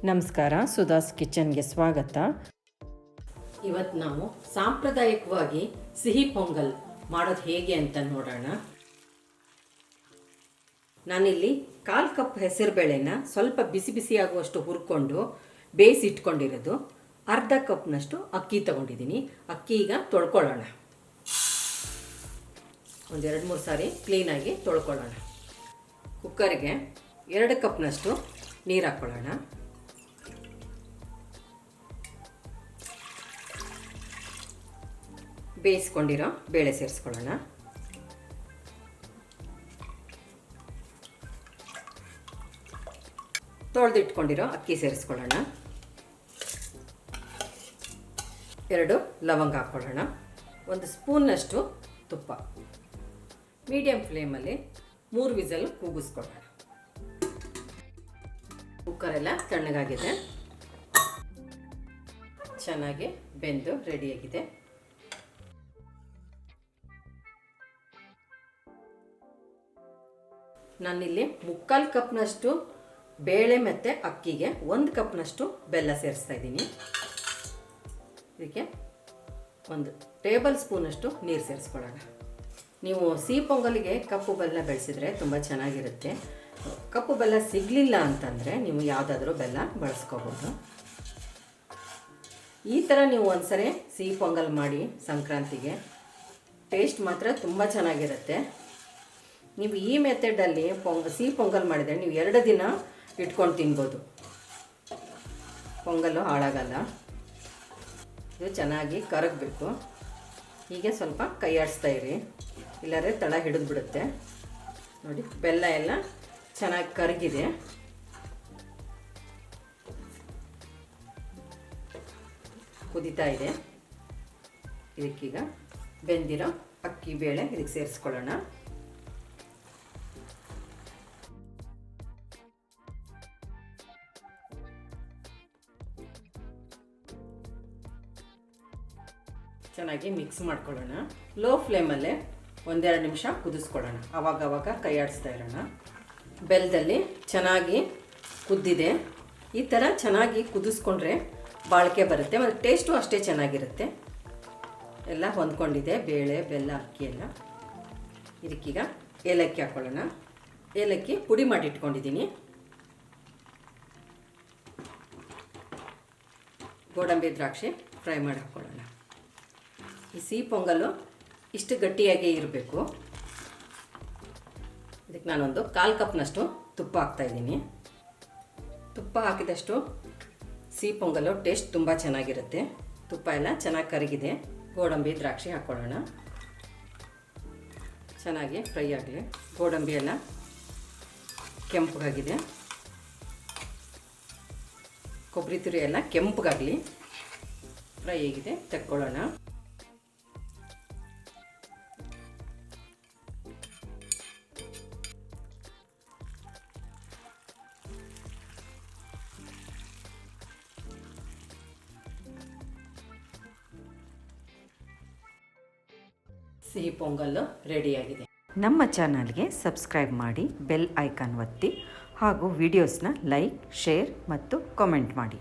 ನಮಸ್ಕಾರ, ಸುಧಾಸ್ ಕಿಚನ್ಗೆ ಸ್ವಾಗತ. ಇವತ್ತು ನಾವು ಸಾಂಪ್ರದಾಯಿಕವಾಗಿ ಸಿಹಿ ಪೊಂಗಲ್ ಮಾಡೋದು ಹೇಗೆ ಅಂತ ನೋಡೋಣ. ನಾನಿಲ್ಲಿ 1/4 ಕಪ್ ಹೆಸರುಬೇಳೆನ ಸ್ವಲ್ಪ ಬಿಸಿ ಬಿಸಿ ಆಗುವಷ್ಟು ಹುರ್ಕೊಂಡು ಬೇಯಿಸಿ ಇಟ್ಕೊಂಡಿರೋದು. 1/2 ಕಪ್ನಷ್ಟು ಅಕ್ಕಿ ತಗೊಂಡಿದ್ದೀನಿ. ಅಕ್ಕಿ ಈಗ ತೊಳ್ಕೊಳ್ಳೋಣ. ಒಂದು 2-3 ಸಾರಿ ಕ್ಲೀನಾಗಿ ತೊಳ್ಕೊಳ್ಳೋಣ. ಕುಕ್ಕರ್ಗೆ 2 ಕಪ್ನಷ್ಟು ನೀರು ಹಾಕ್ಕೊಳ್ಳೋಣ. ಬೇಯಿಸ್ಕೊಂಡಿರೋ ಬೇಳೆ ಸೇರಿಸ್ಕೊಳ್ಳೋಣ. ತೊಳೆದಿಟ್ಕೊಂಡಿರೋ ಅಕ್ಕಿ ಸೇರಿಸ್ಕೊಳ್ಳೋಣ. 2 ಲವಂಗ ಹಾಕ್ಕೊಳ್ಳೋಣ. 1 ಸ್ಪೂನ್ನಷ್ಟು ತುಪ್ಪ. ಮೀಡಿಯಂ ಫ್ಲೇಮಲ್ಲಿ 3 ವಿಸಲ್ ಕೂಗಿಸ್ಕೊಳ್ಳೋಣ. ಕುಕ್ಕರೆಲ್ಲ ತಣ್ಣಗಾಗಿದೆ, ಚೆನ್ನಾಗಿ ಬೆಂದು ರೆಡಿಯಾಗಿದೆ. ನಾನಿಲ್ಲಿ 3/4 ಕಪ್ನಷ್ಟು ಬೇಳೆ ಮತ್ತು ಅಕ್ಕಿಗೆ 1 ಕಪ್ನಷ್ಟು ಬೆಲ್ಲ ಸೇರಿಸ್ತಾ ಇದ್ದೀನಿ. ಇದಕ್ಕೆ 1 ಟೇಬಲ್ ಸ್ಪೂನಷ್ಟು ನೀರು ಸೇರಿಸ್ಕೊಳ್ಳೋಣ. ನೀವು ಸಿಹಿ ಪೊಂಗಲಿಗೆ ಕಪ್ಪು ಬೆಲ್ಲ ಬೆಳೆಸಿದ್ರೆ ತುಂಬ ಚೆನ್ನಾಗಿರುತ್ತೆ. ಕಪ್ಪು ಬೆಲ್ಲ ಸಿಗಲಿಲ್ಲ ಅಂತಂದರೆ ನೀವು ಯಾವುದಾದ್ರೂ ಬೆಲ್ಲ ಬಳಸ್ಕೋಬೋದು. ಈ ಥರ ನೀವು ಒಂದ್ಸರಿ ಸಿಹಿ ಪೊಂಗಲ್ ಮಾಡಿ ಸಂಕ್ರಾಂತಿಗೆ, ಟೇಸ್ಟ್ ಮಾತ್ರ ತುಂಬ ಚೆನ್ನಾಗಿರುತ್ತೆ. ನೀವು ಈ ಮೆಥಡಲ್ಲಿ ಸಿಹಿ ಪೊಂಗಲ್ ಮಾಡಿದರೆ ನೀವು 2 ದಿನ ಇಟ್ಕೊಂಡು ತಿನ್ಬೋದು, ಪೊಂಗಲ್ಲು ಹಾಳಾಗಲ್ಲ. ಇದು ಚೆನ್ನಾಗಿ ಕರಗಬೇಕು. ಹೀಗೆ ಸ್ವಲ್ಪ ಕೈ ಆಡಿಸ್ತಾ ಇರಿ, ಇಲ್ಲಾಂದರೆ ತಳ ಹಿಡಿದು ಬಿಡುತ್ತೆ. ನೋಡಿ, ಬೆಲ್ಲ ಎಲ್ಲ ಚೆನ್ನಾಗಿ ಕರಗಿದೆ. ಕುದೀತಾ ಇದೆ. ಇದಕ್ಕೀಗ ಬೆಂದಿರೋ ಅಕ್ಕಿ ಬೇಳೆ ಇದಕ್ಕೆ ಸೇರಿಸ್ಕೊಳ್ಳೋಣ. ಚೆನ್ನಾಗಿ ಮಿಕ್ಸ್ ಮಾಡ್ಕೊಳ್ಳೋಣ. ಲೋ ಫ್ಲೇಮಲ್ಲೇ 1-2 ನಿಮಿಷ ಕುದಿಸ್ಕೊಳ್ಳೋಣ. ಆವಾಗ ಕೈ ಆಡಿಸ್ತಾ ಇರೋಣ. ಬೆಲ್ಲದಲ್ಲಿ ಚೆನ್ನಾಗಿ ಕುದ್ದಿದೆ. ಈ ಥರ ಚೆನ್ನಾಗಿ ಕುದಿಸ್ಕೊಂಡ್ರೆ ಬಾಳಿಕೆ ಬರುತ್ತೆ ಮತ್ತು ಟೇಸ್ಟು ಅಷ್ಟೇ ಚೆನ್ನಾಗಿರುತ್ತೆ. ಎಲ್ಲ ಹೊಂದ್ಕೊಂಡಿದೆ, ಬೇಳೆ, ಬೆಲ್ಲ, ಅಕ್ಕಿ ಎಲ್ಲ. ಇದಕ್ಕೀಗ ಏಲಕ್ಕಿ ಹಾಕ್ಕೊಳ್ಳೋಣ. ಏಲಕ್ಕಿ ಪುಡಿ ಮಾಡಿ ಇಟ್ಕೊಂಡಿದ್ದೀನಿ. ಗೋಡಂಬಿ ದ್ರಾಕ್ಷಿ ಫ್ರೈ ಮಾಡಿ ಹಾಕ್ಕೊಳ್ಳೋಣ. ಈ ಸಿಹಿ ಪೊಂಗಲ್ಲು ಇಷ್ಟು ಗಟ್ಟಿಯಾಗೇ ಇರಬೇಕು. ಇದಕ್ಕೆ ನಾನೊಂದು 1/4 ಕಪ್ನಷ್ಟು ತುಪ್ಪ ಹಾಕ್ತಾಯಿದ್ದೀನಿ. ತುಪ್ಪ ಹಾಕಿದಷ್ಟು ಸಿಹಿ ಪೊಂಗಲ್ಲು ಟೇಸ್ಟ್ ತುಂಬ ಚೆನ್ನಾಗಿರುತ್ತೆ. ತುಪ್ಪ ಎಲ್ಲ ಚೆನ್ನಾಗಿ ಕರಗಿದೆ. ಗೋಡಂಬಿ ದ್ರಾಕ್ಷಿ ಹಾಕ್ಕೊಳ್ಳೋಣ. ಚೆನ್ನಾಗಿ ಫ್ರೈ ಆಗಲಿ. ಗೋಡಂಬಿ ಎಲ್ಲ ಕೆಂಪಗಾಗಿದೆ. ಕೊಬ್ಬರಿ ತುರಿ ಎಲ್ಲ ಕೆಂಪಗಾಗಲಿ. ಫ್ರೈ ಆಗಿದೆ, ತೆಕ್ಕೊಳ್ಳೋಣ. ಸಿಹಿ ಪೊಂಗಲ್ಲು ರೆಡಿಯಾಗಿದೆ. ನಮ್ಮ ಚಾನಲ್ಗೆ ಸಬ್ಸ್ಕ್ರೈಬ್ ಮಾಡಿ, ಬೆಲ್ ಐಕಾನ್ ಒತ್ತಿ ಹಾಗೂ ವಿಡಿಯೋಸ್ನ ಲೈಕ್, ಶೇರ್ ಮತ್ತು ಕಾಮೆಂಟ್ ಮಾಡಿ.